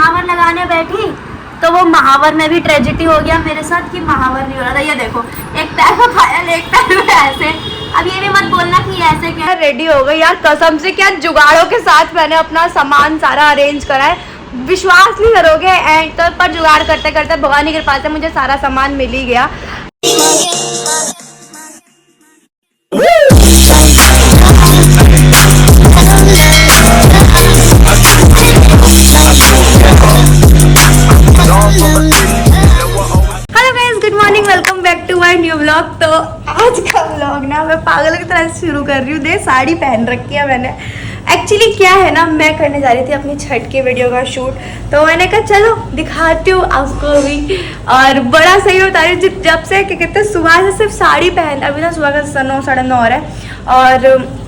महावर लगाने बैठी तो वो महावर में भी ट्रेजेडी हो गया मेरे साथ कि महावर नहीं हो रहा था। ये देखो, एक पैर में पायल एक पैर में ऐसे। अब ये भी मत बोलना कि ऐसे क्या। रेडी हो गई यार कसम से, क्या जुगाड़ों के साथ मैंने अपना सामान सारा अरेंज करा है, विश्वास नहीं करोगे। एंड तो पर जुगाड़ करते करते भगवान की कृपा से मुझे सारा सामान मिल ही गया। Hello guys, good morning, welcome back to my new vlog. तो आज का व्लॉग ना मैं पागल की तरह से शुरू कर रही हूँ। देख साड़ी पहन रखी है मैंने। एक्चुअली क्या है ना, मैं करने जा रही थी अपनी छठ की वीडियो का शूट, तो मैंने कहा चलो दिखाती हूँ आपको भी। और बड़ा सही बता रही हूँ, जब से क्या कहते हैं सुबह से सिर्फ साड़ी पहन, अभी ना सुबह का 9 साढ़े 9 हो रहा है। और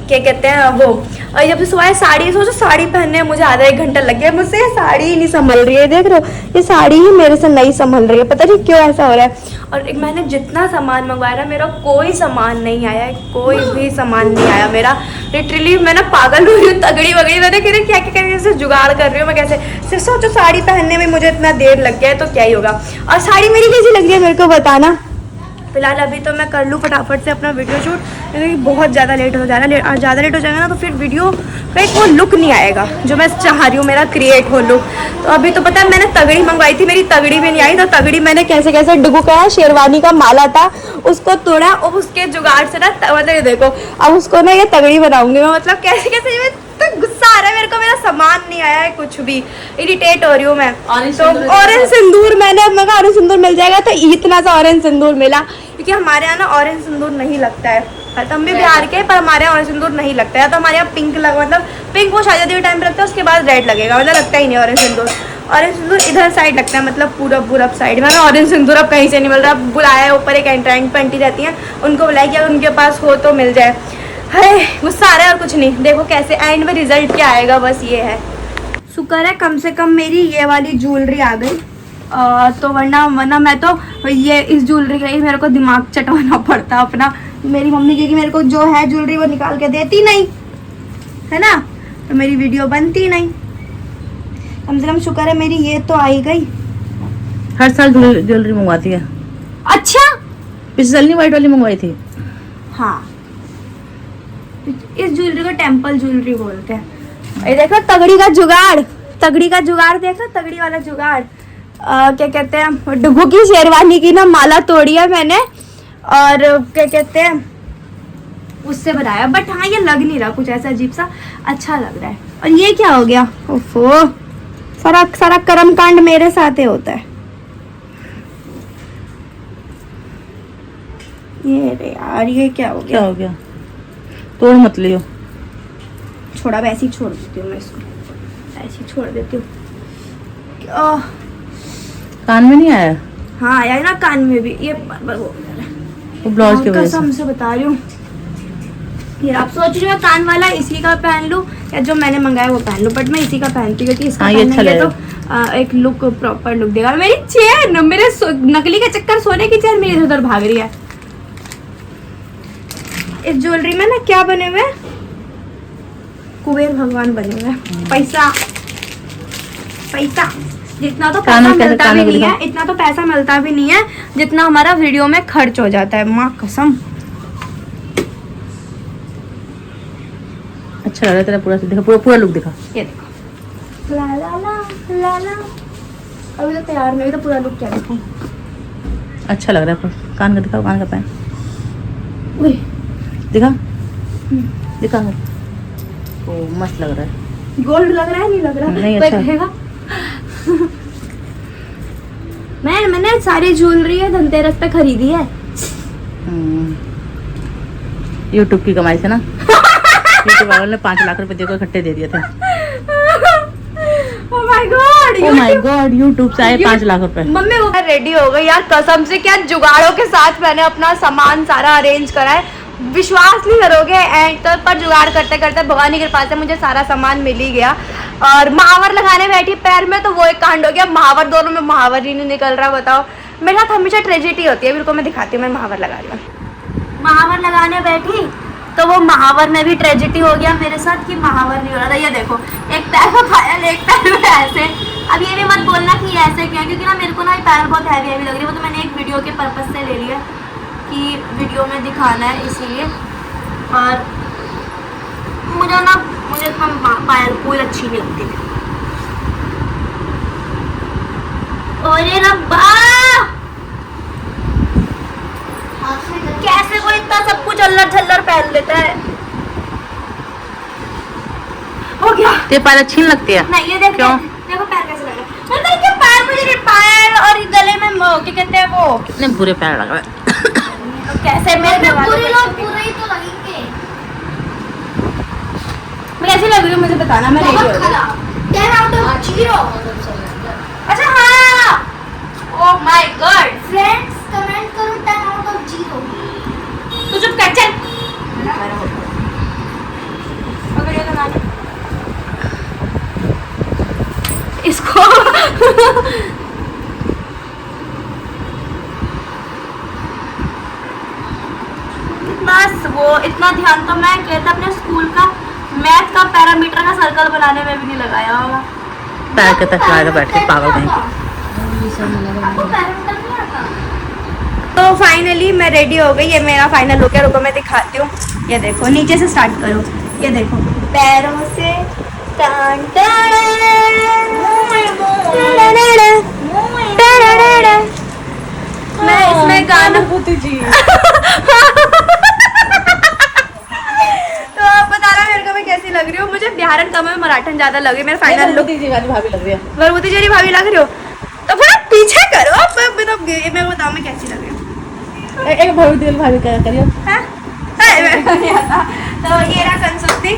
क्या कहते हैं वो, और जब से सुबह साड़ी सोचो, साड़ी पहनने मुझे आधा 1 घंटा लग गया। मुझसे ये साड़ी ही नहीं संभल रही है, देख रहे हो ये साड़ी ही मेरे से नहीं संभल रही है, पता नहीं क्यों ऐसा हो रहा है। और एक मैंने जितना सामान मंगवाया ना, मेरा कोई सामान नहीं आया है, कोई भी सामान नहीं आया मेरा। लिटरली मैं ना पागल हो रही हूँ, तगड़ी वगड़ी। मैंने कह रही क्या क्या करके से जुगाड़ कर रही हूँ मैं, कैसे सिर्फ सोचो साड़ी पहनने में मुझे इतना देर लग गया है तो क्या ही होगा। और साड़ी मेरी कैसी लग रही है मेरे को बताना। फिलहाल अभी तो मैं कर लूँ फटाफट से अपना वीडियो शूट, क्योंकि बहुत ज़्यादा लेट हो जाना। ज़्यादा लेट हो जाएगा ना तो फिर वीडियो का एक वो लुक नहीं आएगा जो मैं चाह रही हूँ मेरा क्रिएट हो लुक। तो अभी तो पता है मैंने तगड़ी मंगवाई थी, मेरी तगड़ी भी नहीं आई। तो तगड़ी मैंने कैसे कैसे डुगू करा, शेरवानी का माला था उसको तोड़ा और उसके जुगाड़ से ना मतलब ये देखो, अब उसको ना ये तगड़ी बनाऊंगी मैं। मतलब कैसे कैसे तो गुस्सा आ रहा है मेरे को, मेरा सामान नहीं आया है कुछ भी, इरिटेट हो रही हूँ मैं। तो ऑरेंज सिंदूर मैंने ऑरेंज सिंदूर मिल जाएगा, तो इतना सा ऑरेंज सिंदूर मिला, क्योंकि हमारे यहाँ ना ऑरेंज सिंदूर नहीं लगता है। हम भी बिहार के, पर हमारे यहाँ ऑरेंज सिंदूर नहीं लगता है। तो हमारे यहाँ पिंक लगा, मतलब पिंक वो शादी के टाइम पे लगता है, उसके बाद रेड लगेगा, मतलब लगता ही नहीं ऑरेंज सिंदूर। ऑरेंज सिंदूर इधर साइड लगता है, मतलब पूरब साइड में ना ऑरेंज सिंदूर अब कहीं से नहीं मिल रहा। बुलाया है ऊपर, एक एंट्राइंग पे आंटी रहती हैं, उनको बुलाया कि अगर उनके पास हो तो मिल जाए। अरे गुस्सा आ रहा है और कुछ नहीं। देखो कैसे एंड में रिजल्ट क्या आएगा, बस ये है। शुक्र है कम से कम मेरी ये वाली ज्वेलरी आ गई। तो वरना मैं तो ये इस ज्वेलरी का ही मेरे को दिमाग चटवाना पड़ता अपना। मेरी मम्मी क्योंकि मेरे को जो है ज्वेलरी वो निकाल के देती नहीं है ना, तो मेरी वीडियो बनती नहीं। कम से कम शुक्र है मेरी ये तो आई गई। हर साल ज्वेलरी मंगवाती है। अच्छा, पिछले साल नहीं व्हाइट वाली मंगवाई थी। हाँ, इस ज्वेलरी को टेम्पल ज्वेलरी बोलते हैं। ये देखो तगड़ी का जुगाड़, देखो तगड़ी वाला जुगाड़। क्या कहते हैं, डुगू की शेरवानी की ना माला तोड़ी है मैंने, और क्या कहते हैं उससे बनाया। बट हाँ ये लग नहीं रहा कुछ ऐसा अजीब सा, अच्छा लग रहा है। और ये क्या हो गया, ओफो, सारा कर्म कांड मेरे साथ ही होता है। ये रे यार, ये क्या हो गया? तोड़ मत लियो, छोड़ा, वैसे ही छोड़ देती हूँ मैं इसको, ऐसे ही छोड़ देती हूँ। कान में नहीं आया? हाँ आया ना कान में भी, ये वो ब्लाउज की वजह से। कसम से बता रही हूँ। ये आप सोच रहे हो कान वाला इसी का पहन लूँ या जो मैंने मंगाया वो पहन लूँ, बट मैं इसी का पहनती हूँ, क्योंकि इसका पहनेंगे तो एक लुक, प्रॉपर लुक देगा। मेरी चेन, मेरे नकली का चक्कर, सोने की चेन मेरी इधर भाग रही है। इस ज्वेलरी में ना क्या बने हुए, कुबेर भगवान बने हुए। पैसा जितना तो पैसा मिलता भी नहीं है, इतना तो पैसा मिलता भी नहीं है जितना हमारा वीडियो में खर्च हो जाता है, माँ कसम। अच्छा लग रहा है तेरा पूरा, दिखा पूरा लुक दिखा। ये देखो, ला ला ला ला। अभी तो तैयार नहीं, तो पूरा लुक क्या दिखाऊं। अच्छा लग रहा है, कान का दिखाओ, कान का पहन दिखा। ओ मस्त लग रहा है। गोल्ड लग रहा है, नहीं लग रहा? नहीं अच्छा कहेगा। मैंने सारी ज्वेलरी है धनतेरस पे खरीदी है। यूट्यूब की कमाई से ना। यूट्यूब वालों ने 5 लाख रुपए देकर इकट्ठे दे दिए थे। Oh my God, यूट्यूब से आए 5 लाख रुपए। मम्मी वो रेडी हो गई यार कसम से, क्या जुगाड़ों के साथ मैंने अपना सामान सारा अरेंज करा है, विश्वास नहीं करोगे। एंड तो पर जुगाड़ करते करते भगवान की कृपा से मुझे सारा सामान मिल ही गया। और महावर लगाने बैठी पैर में, तो वो एक कांड हो गया। महावर, दोनों में महावर ही नहीं निकल रहा। बताओ, मेरे साथ हमेशा ट्रेजेडी होती है। बिल्कुल मैं दिखाती हूँ, मैं महावर लगा रही हूँ। महावर लगाने बैठी तो वो महावर में भी ट्रेजेडी हो गया मेरे साथ कि महावर नहीं हो रहा था। ये देखो, एक पैर में पायल एक पैर में ऐसे। अब ये भी मत बोलना कि ऐसे क्या, क्योंकि ना मेरे को ना ये पैर बहुत हैवी हैवी लग रही है। वो तो मैंने एक वीडियो के पर्पस से ले लिया कि वीडियो में दिखाना है इसीलिए। और मुझे इतना पायल कोई अच्छी नहीं लगती। और ये रब्बा, कैसे कोई इतना सब कुछ अल्लर झल्लर पहन लेता है। हो गया। तेरे पैर अच्छी नहीं लगती है? नहीं, ये देख क्यों? देखो पैर कैसे लग रहा है। मतलब कि पैर मुझे पायल और गले में क्या कहते हैं वो, कितने बुरे पैर लग रहे हैं। तो कैसे मेरे पूरे लोग पूरे ही तो लगेंगे। मैं कैसी लग रही हूँ मुझे बताना, मैं रेडी हो गई। 10 out of 0। अच्छा हाँ, oh my God friends, comment करो 10 out of 0। तू चुप कर, चल। पकड़ ये बनाने इसको। बस वो इतना ध्यान तो मैं कहता अपने स्कूल का मैथ का पैरामीटर का सर्कल बनाने में भी नहीं लगाया होगा। पैर के तक लगा बैठ के पागल कहीं के। तो फाइनली मैं रेडी हो गई। ये मेरा फाइनल लुक है। रुको मैं दिखाती हूँ। ये देखो, नीचे से स्टार्ट करो। ये देखो, पैरों से टान टान, मैं इसमें गाना जी। तो आप बताना मेरे को मैं कैसी लग रही हूँ। मुझे बिहारन कम है, मराठन ज्यादा लग रही है। मेरा फाइनल लुक भाभी लग रही है। भरभूति जरी भाभी लग रही हो तो फिर आप पीछे करो। आप मतलब मैं बताऊँ मैं कैसी लग रही हूँ। एक भरभूति भाभी क्या करियो? हाँ? नहीं आता। तो ये रहा कंसुप्ती,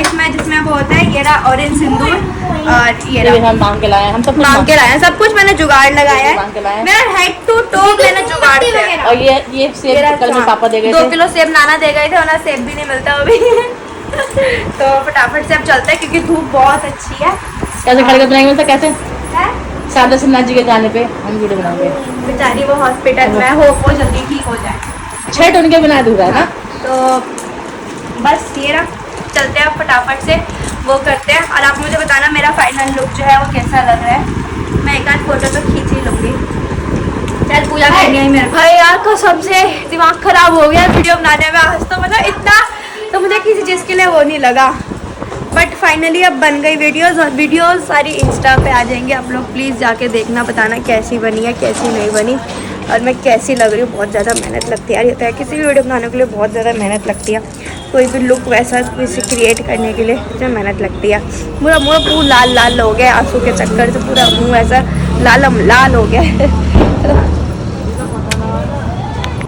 इसमें जिसमें वो होता है। ये रहा ऑरेंज सिंदूर और ये रहा हम मांग के लाए हैं। हम सब मांग के लाए हैं। सब कुछ मैंने जुगाड़ लगाया मांग के लाए है। हैं। मेरा हेड टू टो मैंने जुगाड़ किया है। और ये सेब कल में पापा दे गए 2 थे। किलो सेब नाना दे गए थे और ना सेब भी नहीं मिलता अभी। तो फटाफट से अब चलते हैं क्योंकि धूप बहुत अच्छी है। कैसे खड़े बनाएंगे मतलब कैसे? है? शारदा सिन्हा जी के गाने पे हम वीडियो बनाएंगे। बेचारी वो हॉस्पिटल में, होप वो जल्दी ठीक हो जाए। छठ उनके बिना अधूरा है ना। तो बस ये रहा, चलते हैं फटाफट से वो करते हैं। और आप मुझे बताना मेरा फाइनल लुक जो है वो कैसा लग रहा है। मैं एक आध फोटो तो खींच ही लूँगी। चल पूजा करनी है मेरे भाई यार। कसम से दिमाग खराब हो गया वीडियो बनाने में आज तो। मतलब इतना तो मुझे किसी चीज़ के लिए वो नहीं लगा। बट फाइनली अब बन गई वीडियोस। और वीडियोस सारी इंस्टा पे आ जाएंगे। आप लोग प्लीज़ जाके देखना, बताना कैसी बनी है कैसी नहीं बनी और मैं कैसी लग रही हूँ। बहुत ज़्यादा मेहनत लगती है यार। ये होता है किसी भी वीडियो बनाने के लिए बहुत ज़्यादा मेहनत लगती है। कोई भी लुक वैसा किसी क्रिएट करने के लिए जो मेहनत लगती है। पूरा मुँह पूरा लाल लाल हो गया आंसू के चक्कर से। पूरा मुँह ऐसा लाल हो गया है।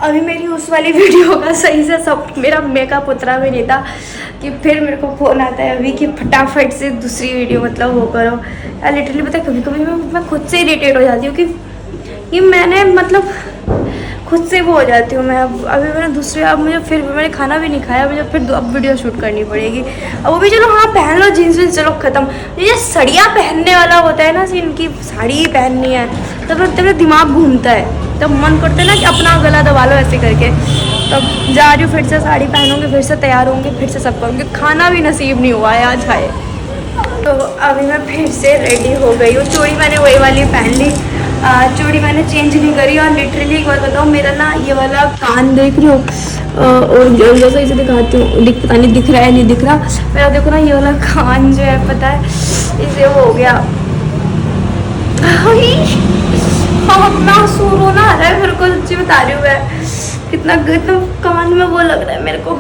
अभी मेरी उस वाली वीडियो का सही से सब मेरा मेकअप उतरा भी नहीं था कि फिर मेरे को फ़ोन आता है अभी कि फटाफट से दूसरी वीडियो मतलब वो करो। यार लिटरली पता है कभी कभी मैं खुद से इरिटेट हो जाती हूँ कि ये मैंने मतलब खुद से वो हो जाती हूँ मैं। अभी मैंने दूसरे, अब मुझे फिर मैंने खाना भी नहीं खाया। मुझे फिर अब वीडियो शूट करनी पड़ेगी। अब वो भी चलो हाँ पहन लो जीन्स वीन्स, चलो ख़त्म। ये साड़ियाँ पहनने वाला होता है ना, इनकी साड़ी ही पहननी है तब मेरा दिमाग घूमता है। तब मन करता है ना कि अपना गला दबा लो ऐसे करके। तब जा रही हूँ फिर से साड़ी पहनूंगी, फिर से तैयार होंगी, फिर से सब करूँगी। खाना भी नसीब नहीं हुआ है आज है। तो अभी मैं फिर से रेडी हो गई हूँ। चूड़ी मैंने वही वाली पहन ली। चूड़ी मैंने चेंज नहीं करी। और लिटरली एक बार बताऊँ, मेरा ना ये वाला कान देख रही हो और जैसा इसे दिखाती हूँ, पता नहीं दिख रहा है नहीं दिख रहा। मेरा देखो ना ये वाला कान जो है पता है इसे वो हो गया। हाँ अपना सूर होना आ रहा है मेरे को, सच्ची बता रही हूँ मैं। कितना कान में वो लग रहा है मेरे को।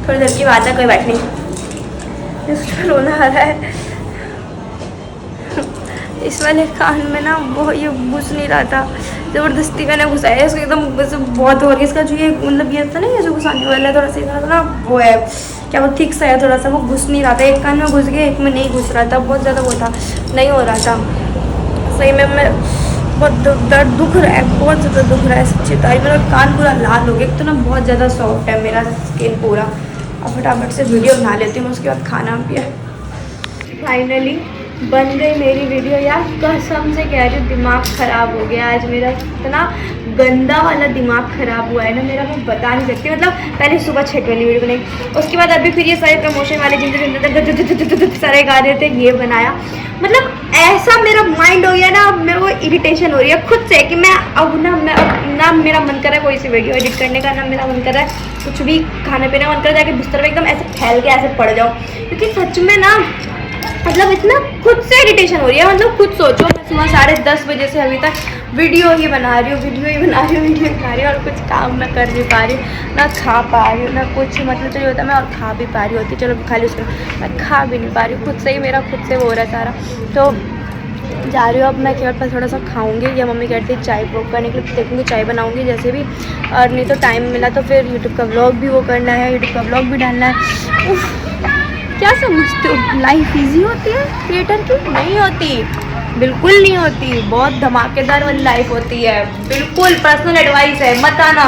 थोड़ी देर की बात है, कोई बात नहीं। इसमें रोना आ रहा है। इस वाले कान में ना वो ये घुस नहीं रहा था, ज़बरदस्ती मैंने घुसाया इसको एकदम बहुत हो गया। इसका जो ये मतलब ये था ना, ये जो घुसाने वाला है थोड़ा सा ना वो है क्या वो थिक सा है थोड़ा सा, वो घुस नहीं रहा था। एक कान में घुस गया, एक में नहीं घुस रहा था। बहुत ज़्यादा वो था, नहीं हो रहा था सही में। मैं बहुत दर्द दुख रहा है, बहुत ज़्यादा दुख रहा है सच्ची ताई। मेरा कान पूरा लाल हो गया। एक तो ना बहुत ज़्यादा सॉफ्ट है मेरा स्किन पूरा। अब फटाफट से वीडियो बना लेती हूँ, उसके बाद खाना भी है। फाइनली बन गई मेरी वीडियो यार, कसम से कह रही हूँ दिमाग ख़राब हो गया आज मेरा, इतना गंदा वाला दिमाग ख़राब हुआ है ना मेरा, मैं बता नहीं सकती। मतलब पहले सुबह 6 वाली वीडियो बनाई, उसके बाद अभी फिर ये सारे प्रमोशन वाले जिनसे सारे गा रहे थे ये बनाया। मतलब ऐसा मेरा माइंड हो गया ना, अब मेरे को इरिटेशन हो रही है खुद से कि मैं अब ना मेरा मन कर रहा है कोई सी वीडियो एडिट करने का, ना मेरा मन कर रहा है कुछ भी खाने पीने का मन कर रहा है जाके बिस्तर में एकदम ऐसे फैल के ऐसे पड़ जाओ, क्योंकि सच में ना मतलब इतना खुद से इरिटेशन हो रही है। मतलब खुद सोचो, मैं सुबह 10:30 बजे से अभी तक वीडियो ही बना रही हूँ और कुछ काम मैं कर नहीं पा रही हूँ, ना खा पा रही हूँ ना कुछ, मतलब जो होता है मैं और खा भी पा रही होती, चलो खाली उसमें मैं खा भी नहीं पा रही हूँ, खुद से ही मेरा खुद से वो हो रहा है सारा। तो जा रही हूँ अब मैं केवल पर थोड़ा सा खाऊंगी, या मम्मी कहती है चाय ब्लॉग करने के लिए, देखूँगी चाय बनाऊँगी जैसे भी, और नहीं तो टाइम मिला तो फिर यूट्यूब का व्लॉग भी वो करना है, यूट्यूब का व्लॉग भी डालना है। क्या समझते हो लाइफ इजी होती है क्रिएटर की? नहीं होती, बिल्कुल नहीं होती, बहुत धमाकेदार वाली लाइफ होती है, बिल्कुल पर्सनल एडवाइस है, मत आना।